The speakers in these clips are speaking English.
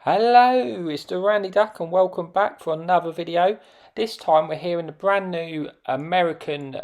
Hello, it's the Randy Duck and welcome back for another video. This time we're here in the brand new American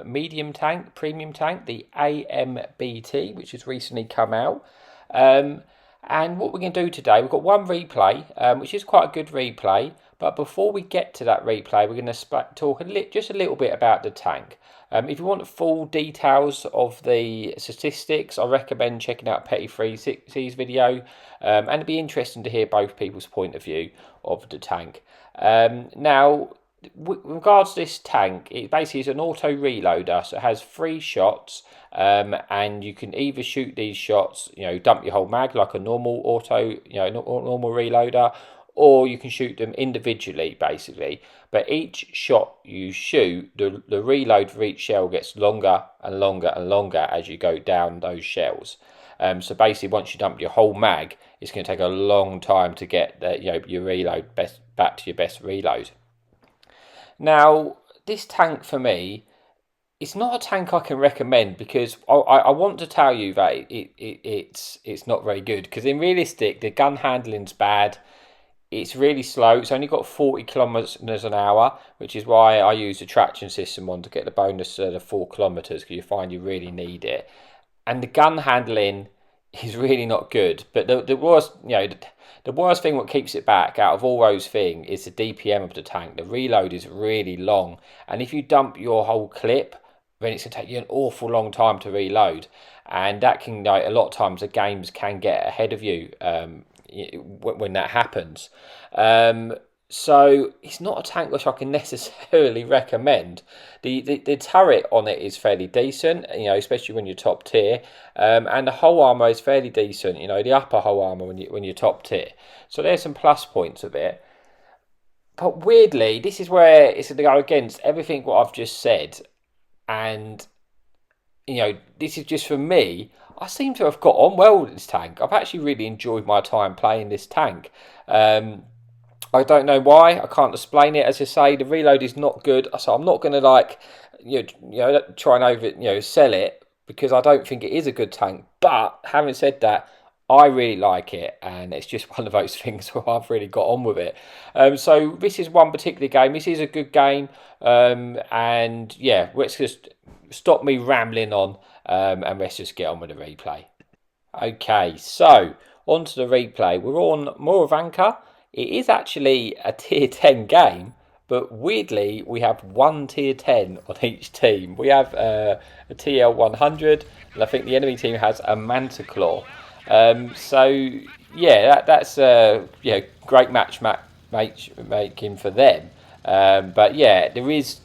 medium tank, premium tank, the AMBT, which has recently come out. And what we're going to do today, we've got one replay, which is quite a good replay. But before we get to that replay, we're going to talk just a little bit about the tank. If you want full details of the statistics, I recommend checking out Petty 360's video. And it'd be interesting to hear both people's point of view of the tank. Now, with regards to this tank, it basically is an auto reloader, so it has 3 shots, and you can either shoot these shots, dump your whole mag like a normal auto, normal reloader, or you can shoot them individually, basically. But each shot you shoot, the reload for each shell gets longer and longer and longer as you go down those shells. So basically, once you dump your whole mag, it's going to take a long time to get your reload back to your best reload. Now, this tank for me, it's not a tank I can recommend because I want to tell you that it's not very good. Because in realistic, the gun handling's bad. It's really slow. It's only got 40 kilometers an hour, which is why I use the traction system on to get the bonus of the 4 kilometers, because you find you really need it. And the gun handling is really not good. But the worst, the worst thing what keeps it back out of all those things is the DPM of the tank. The reload is really long, and if you dump your whole clip, then it's going to take you an awful long time to reload, and that can, a lot of times the games can get ahead of you when that happens. So it's not a tank which I can necessarily recommend. The turret on it is fairly decent, especially when you're top tier, and the hull armor is fairly decent. The upper hull armor when you're top tier. So there's some plus points of it. But weirdly, this is where it's going to go against everything what I've just said, and this is just for me. I seem to have got on well with this tank. I've actually really enjoyed my time playing this tank. I don't know why. I can't explain it. As I say, the reload is not good, so I'm not going to try and sell it, because I don't think it is a good tank. But having said that, I really like it, and it's just one of those things where I've really got on with it. So this is one particular game. This is a good game, and yeah, let's just stop me rambling on, and let's just get on with the replay. Okay, so on to the replay. We're on Moravanka. It is actually a tier 10 game, but weirdly we have one tier 10 on each team. We have a TL 100, and I think the enemy team has a Mantaclaw. So yeah, that's great matchmaking for them. But yeah, there is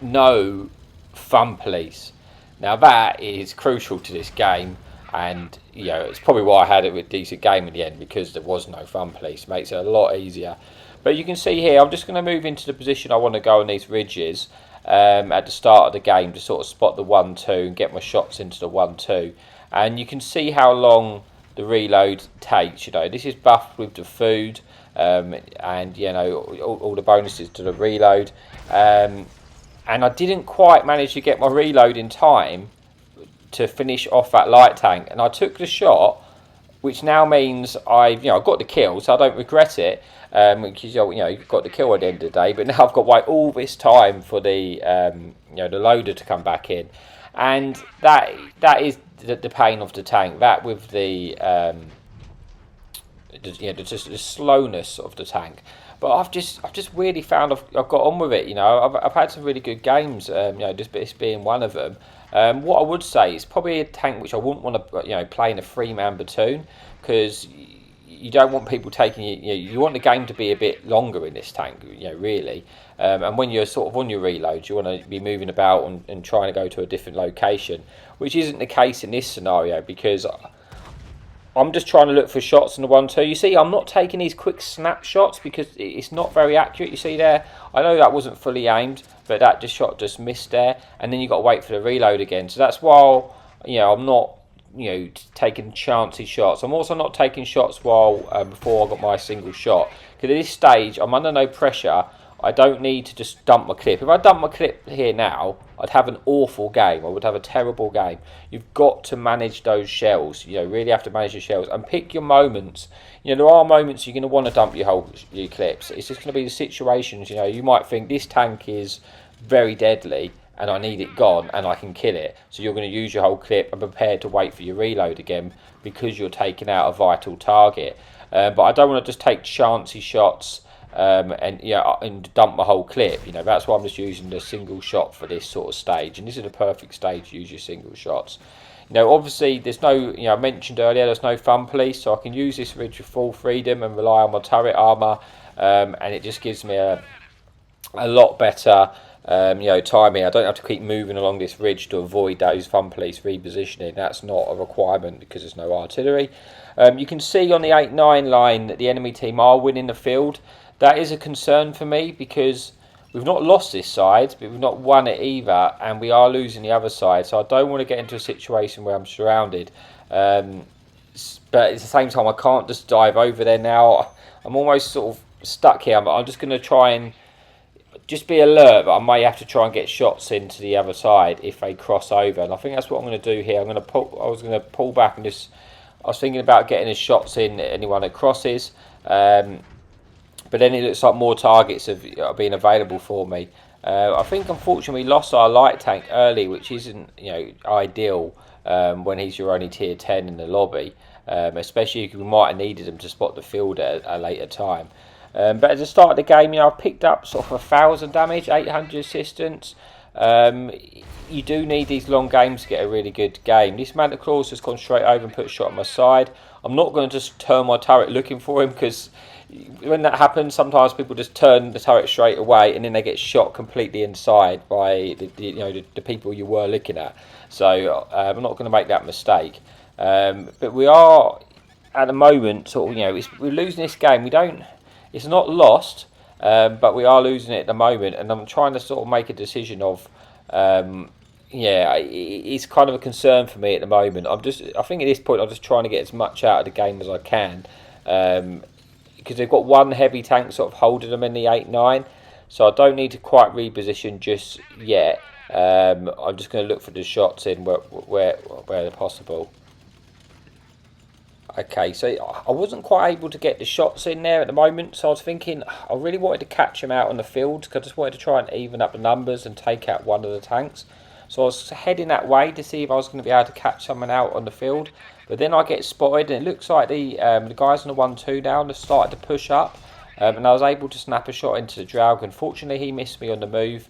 no fun police. Now that is crucial to this game, and it's probably why I had it with a decent game in the end, because there was no fun police. It makes it a lot easier. But you can see here, I'm just going to move into the position I want to go on these ridges at the start of the game to sort of spot the 1-2 and get my shots into the 1-2. And you can see how long the reload takes. This is buffed with the food, and all the bonuses to the reload. And I didn't quite manage to get my reload in time to finish off that light tank, and I took the shot, which now means I've got the kill, so I don't regret it, because you've got the kill at the end of the day. But now I've got to wait all this time for the the loader to come back in, and that is the pain of the tank. That with the just the slowness of the tank. But I've just really found I've got on with it. I've had some really good games. Just this being one of them. What I would say is probably a tank which I wouldn't want to play in a 3-man platoon, because you don't want people taking you want the game to be a bit longer in this tank, really. And when you're sort of on your reload, you want to be moving about and trying to go to a different location, which isn't the case in this scenario, because I'm just trying to look for shots in the 1-2. You see, I'm not taking these quick snapshots because it's not very accurate. You see there, I know that wasn't fully aimed, but that shot just missed there, and then you got to wait for the reload again. So that's why I'm not taking chancy shots. I'm also not taking shots while before I got my single shot, because at this stage I'm under no pressure. I don't need to just dump my clip. If I dump my clip here now, I'd have an awful game. I would have a terrible game. You've got to manage those shells. You know, really have to manage your shells and pick your moments. You know, there are moments you're going to want to dump your clips. It's just going to be the situations. You know, you might think this tank is very deadly and I need it gone and I can kill it. So you're going to use your whole clip and prepare to wait for your reload again because you're taking out a vital target. But I don't want to just take chancy shots and dump my whole clip. You know, that's why I'm just using the single shot for this sort of stage, and this is a perfect stage to use your single shots. You know, obviously there's no, you know, I mentioned earlier there's no fun police, so I can use this ridge with full freedom and rely on my turret armour, and it just gives me a lot better you know, timing. I don't have to keep moving along this ridge to avoid those fun police repositioning. That's not a requirement because there's no artillery. You can see on the 8-9 line that the enemy team are winning the field. That is a concern for me because we've not lost this side, but we've not won it either, and we are losing the other side. So I don't want to get into a situation where I'm surrounded. But at the same time, I can't just dive over there now. I'm almost sort of stuck here. I'm just going to try and just be alert, but I may have to try and get shots into the other side if they cross over. And I think that's what I'm going to do here. I was going to pull back and just. I was thinking about getting his shots in anyone that crosses. But then it looks like more targets are being available for me. I think unfortunately we lost our light tank early, which isn't, you know, ideal when he's your only tier 10 in the lobby, especially if we might have needed him to spot the field at a later time. But at the start of the game, you know, I picked up sort of 1,000 damage, 800 assistance. You do need these long games to get a really good game. This Manta Claw's just gone straight over and put a shot on my side. I'm not going to just turn my turret looking for him because when that happens, sometimes people just turn the turret straight away and then they get shot completely inside by the people you were looking at. So I'm not going to make that mistake. But we are at the moment sort of, you know, we're losing this game. It's not lost, but we are losing it at the moment, and I'm trying to sort of make a decision of. It's kind of a concern for me at the moment. I think at this point I'm just trying to get as much out of the game as I can. Because they've got one heavy tank sort of holding them in the 8-9, so I don't need to quite reposition just yet. I'm just going to look for the shots in where they're possible. Okay, so I wasn't quite able to get the shots in there at the moment, so I was thinking I really wanted to catch them out on the field because I just wanted to try and even up the numbers and take out one of the tanks. So I was heading that way to see if I was going to be able to catch someone out on the field. But then I get spotted and it looks like the guys on the 1-2 now have started to push up. And I was able to snap a shot into the Draug. Unfortunately, he missed me on the move,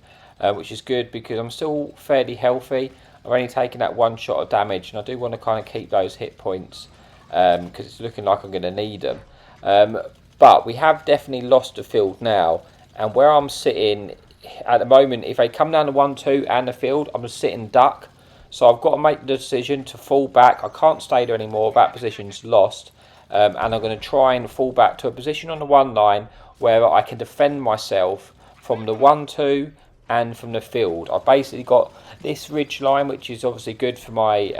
which is good because I'm still fairly healthy. I've only taken that one shot of damage and I do want to kind of keep those hit points because it's looking like I'm going to need them. But we have definitely lost the field now. And where I'm sitting at the moment, if they come down the 1-2 and the field, I'm just sitting duck. So I've got to make the decision to fall back. I can't stay there anymore. That position's lost. And I'm going to try and fall back to a position on the 1-9 where I can defend myself from the 1-2 and from the field. I've basically got this ridge line, which is obviously good for my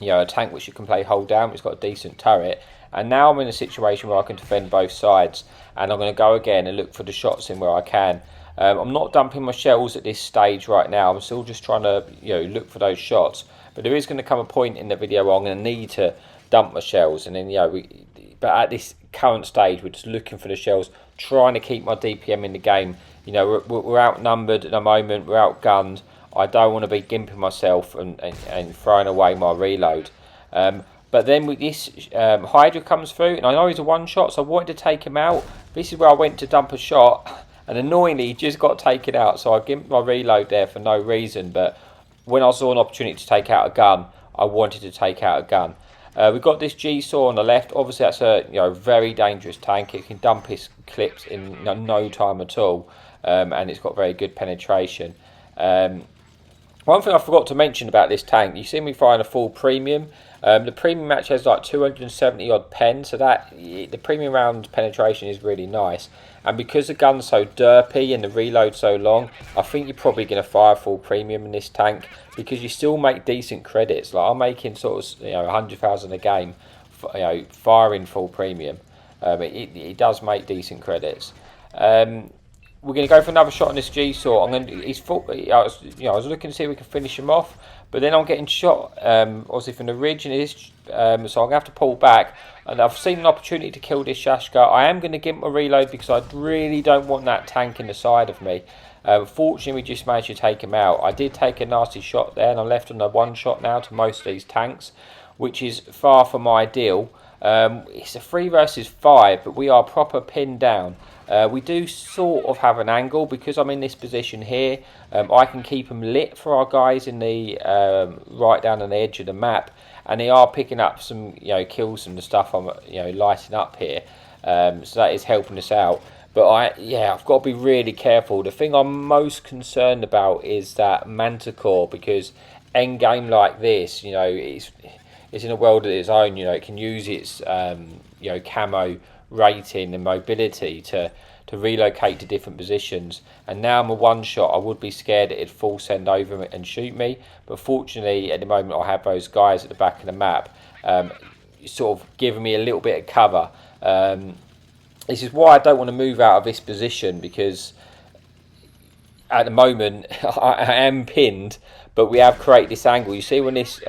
a tank which you can play hold down. It's got a decent turret. And now I'm in a situation where I can defend both sides. And I'm going to go again and look for the shots in where I can. I'm not dumping my shells at this stage right now. I'm still just trying to look for those shots. But there is going to come a point in the video where I'm going to need to dump my shells. And then but at this current stage, we're just looking for the shells, trying to keep my DPM in the game. You know, we're outnumbered at the moment. We're outgunned. I don't want to be gimping myself and throwing away my reload. But then with this Hydra comes through, and I know he's a one shot, so I wanted to take him out. This is where I went to dump a shot. And annoyingly, he just got taken out, so I gimped my reload there for no reason. But when I saw an opportunity to take out a gun, I wanted to take out a gun. We've got this G-Saw on the left. Obviously, that's a very dangerous tank. It can dump his clips in no time at all, and it's got very good penetration. One thing I forgot to mention about this tank, you see me firing a full premium. The premium match has like 270 odd pen, so that the premium round penetration is really nice. And because the gun's so derpy and the reload so long, I think you're probably going to fire full premium in this tank because you still make decent credits. Like I'm making sort of 100,000 a game, firing full premium. It does make decent credits. we're going to go for another shot on this G-Saw. He's full. I was looking to see if we could finish him off, but then I'm getting shot, obviously from the ridge, and so I'm going to have to pull back. And I've seen an opportunity to kill this Shashka. I am going to give him a reload because I really don't want that tank in the side of me. Fortunately, we just managed to take him out. I did take a nasty shot there, and I'm left on a one shot now to most of these tanks, which is far from ideal. It's a 3 versus 5, but we are proper pinned down. We do sort of have an angle because I'm in this position here. I can keep them lit for our guys in the right down on the edge of the map, and they are picking up some kills and the stuff I'm lighting up here. So that is helping us out. But I've got to be really careful. The thing I'm most concerned about is that Manticore, because end game like this, it's in a world of its own. It can use its camo rating and mobility to relocate to different positions. And now I'm a one shot. I would be scared that it'd full send over and shoot me. But fortunately, at the moment, I have those guys at the back of the map, sort of giving me a little bit of cover. This is why I don't want to move out of this position, because at the moment I am pinned, but we have created this angle. You see when this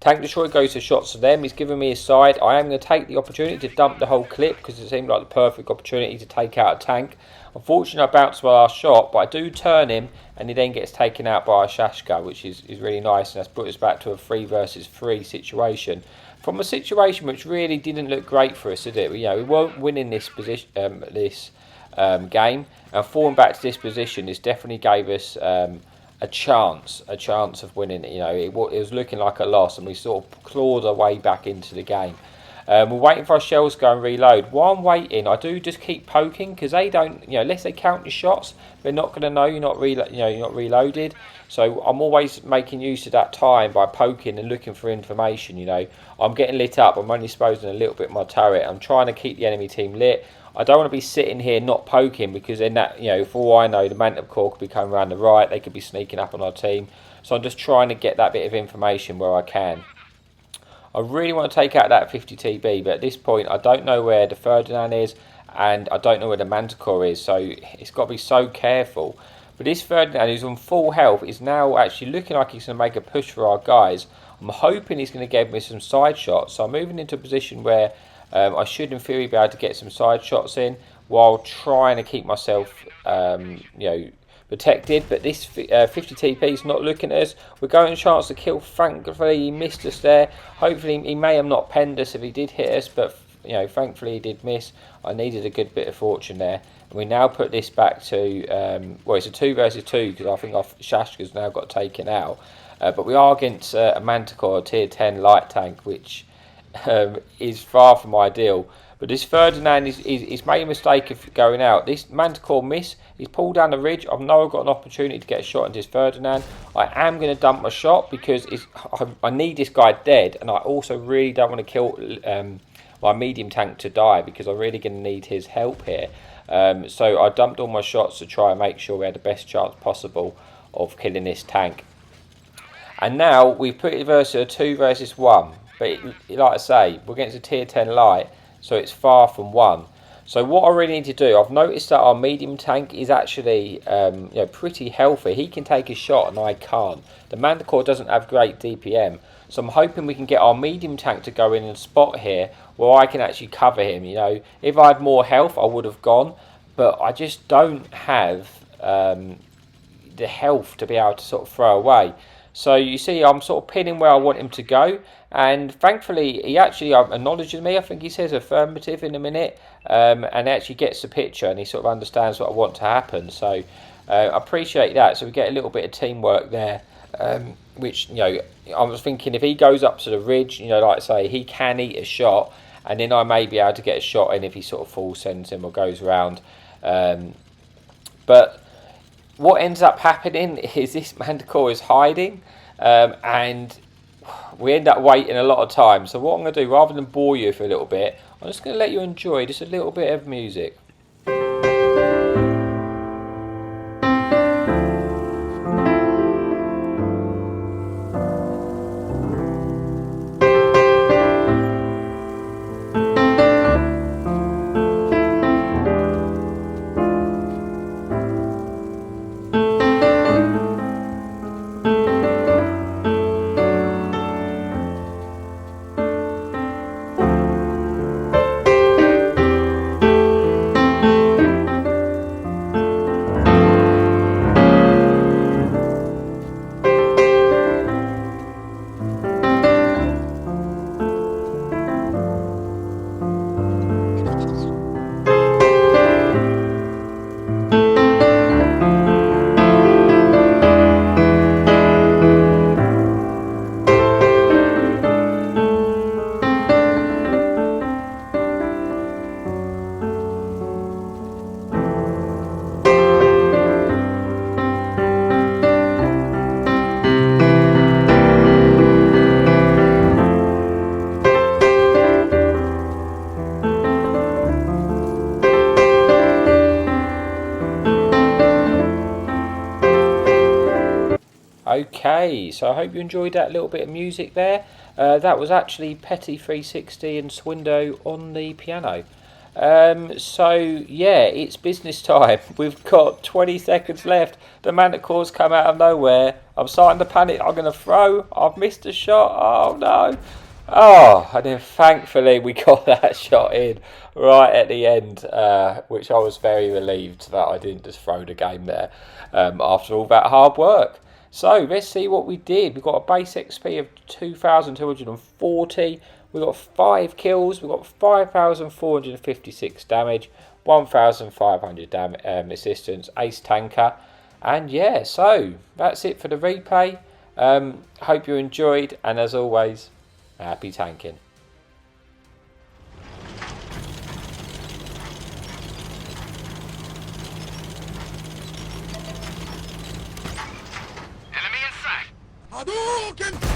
tank destroyer goes to shots to them, he's giving me a side. I am going to take the opportunity to dump the whole clip because it seemed like the perfect opportunity to take out a tank. Unfortunately, I bounced my last shot, but I do turn him, and he then gets taken out by a Shashka, which is really nice, and that's put us back to a 3 versus 3 situation. From a situation which really didn't look great for us, did it? We weren't winning this position, game, and falling back to this position, this definitely gave us a chance of winning. It was looking like a loss, and we sort of clawed our way back into the game. We're waiting for our shells to go and reload. While I'm waiting, I do just keep poking, because they don't, unless they count your shots, they're not going to know you're not reloaded. So I'm always making use of that time by poking and looking for information. I'm getting lit up. I'm only exposing a little bit of my turret. I'm trying to keep the enemy team lit. I don't want to be sitting here not poking, because then that, for all I know, the Manticore could be coming around the right. They could be sneaking up on our team. So I'm just trying to get that bit of information where I can. I really want to take out that 50 TB, but at this point I don't know where the Ferdinand is, and I don't know where the Manticore is, so it's got to be so careful. But this Ferdinand, who's on full health, is now actually looking like he's going to make a push for our guys. I'm hoping he's going to give me some side shots, so I'm moving into a position where I should in theory be able to get some side shots in while trying to keep myself protected. But this 50 TP is not looking at us. We're going a chance to kill. Thankfully he missed us there. Hopefully he may have not penned us if he did hit us, but thankfully he did miss. I needed a good bit of fortune there. And we now put this back to it's a 2 versus 2, because I think our Shashka's now got taken out. But we are against a Manticore, a tier 10 light tank, which is far from ideal. But this Ferdinand is made a mistake of going out. This Manticore miss. He's pulled down the ridge. I've now got an opportunity to get a shot into this Ferdinand. I am going to dump my shot because I need this guy dead, and I also really don't want to kill my medium tank to die, because I'm really going to need his help here. So I dumped all my shots to try and make sure we had the best chance possible of killing this tank. And now we've put it versus a 2 versus 1. But like I say, we're against a tier 10 light, so it's far from 1. So what I really need to do, I've noticed that our medium tank is actually pretty healthy. He can take a shot and I can't. The Manticore doesn't have great DPM. So I'm hoping we can get our medium tank to go in and spot here where I can actually cover him. If I had more health, I would have gone. But I just don't have the health to be able to sort of throw away. So you see, I'm sort of pinning where I want him to go. And thankfully, he actually acknowledges me. I think he says affirmative in a minute. And actually gets the picture, and he sort of understands what I want to happen. So I appreciate that. So we get a little bit of teamwork there. Which, I was thinking if he goes up to the ridge, like I say, he can eat a shot. And then I may be able to get a shot in if he sort of full sends him or goes around. But what ends up happening is this Manticore is hiding. And we end up waiting a lot of time. So what I'm going to do, rather than bore you for a little bit, I'm just going to let you enjoy just a little bit of music. Okay, so I hope you enjoyed that little bit of music there. That was actually Petty 360 and Swindo on the piano. So yeah, it's business time. We've got 20 seconds left. The Manticore's come out of nowhere. I'm starting to panic. I'm going to throw. I've missed a shot. Oh no. Oh, and then thankfully we got that shot in right at the end, which I was very relieved that I didn't just throw the game there after all that hard work. So let's see what we did. We got a base XP of 2,240. We got 5 kills. We got 5,456 damage, 1,500 assistance, ace tanker, and yeah. So that's it for the replay. Hope you enjoyed, and as always, happy tanking. Enemy in sight. Hadouken!